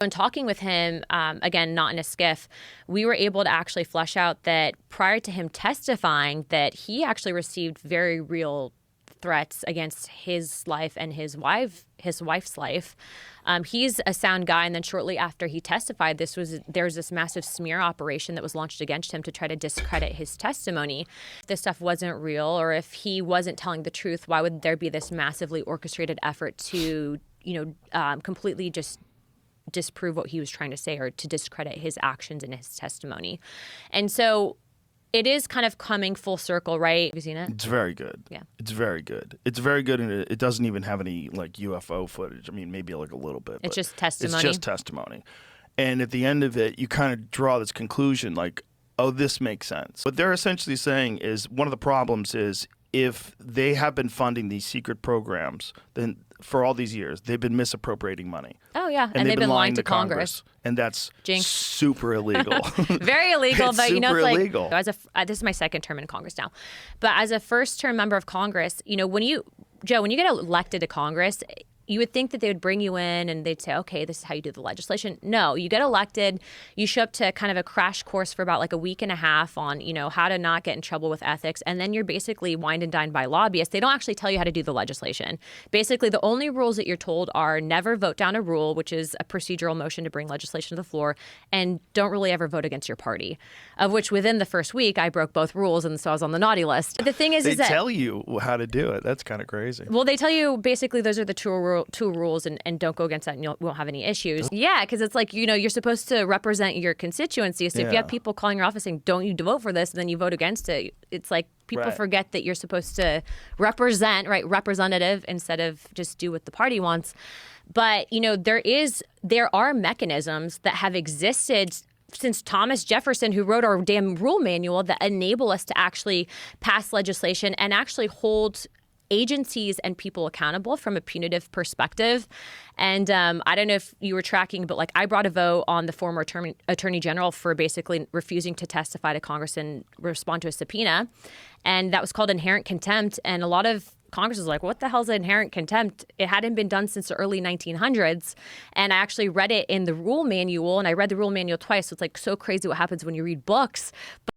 In talking with him, again, not in a skiff, we were able to actually flesh out that prior to him testifying that he actually received very real threats against his life and his wife's life. He's a sound guy, and then shortly after he testified, there's this massive smear operation that was launched against him to try to discredit his testimony. If this stuff wasn't real, or if he wasn't telling the truth, why would there be this massively orchestrated effort to, completely just disprove what he was trying to say or to discredit his actions and his testimony? And so it is kind of coming full circle, right? Have you seen it? It's very good. Yeah. It's very good. It's very good, and it doesn't even have any like UFO footage. I mean, maybe like a little bit. It's just testimony. It's just testimony. And at the end of it, you kind of draw this conclusion like, oh, this makes sense. What they're essentially saying is one of the problems is if they have been funding these secret programs, then for all these years, they've been misappropriating money. Oh, yeah. And they've been lying to Congress. And that's Jinx. Super illegal. Very illegal. It's but, super it's like, illegal. this is my second term in Congress now. But as a first-term member of Congress, when you get elected to Congress, you would think that they would bring you in and they'd say, okay, this is how you do the legislation. No, you get elected, you show up to kind of a crash course for about like a week and a half on, how to not get in trouble with ethics. And then you're basically wined and dined by lobbyists. They don't actually tell you how to do the legislation. Basically, the only rules that you're told are never vote down a rule, which is a procedural motion to bring legislation to the floor, and don't really ever vote against your party, of which within the first week, I broke both rules. And so I was on the naughty list. The thing is, they tell you how to do it. That's kind of crazy. Well, they tell you basically those are the two rules and don't go against that and you won't have any issues. Yeah, because it's like, you're supposed to represent your constituency. So if you have people calling your office saying, don't you vote for this, and then you vote against it, it's like people forget that you're supposed to represent, right, representative instead of just do what the party wants. But, there are mechanisms that have existed since Thomas Jefferson, who wrote our damn rule manual, that enable us to actually pass legislation and actually hold agencies and people accountable from a punitive perspective. And I don't know if you were tracking, but I brought a vote on the former attorney general for basically refusing to testify to Congress and respond to a subpoena. And that was called inherent contempt. And a lot of Congress was like, what the hell is inherent contempt? It hadn't been done since the early 1900s. And I actually read it in the rule manual, and I read the rule manual twice. So it's so crazy what happens when you read books.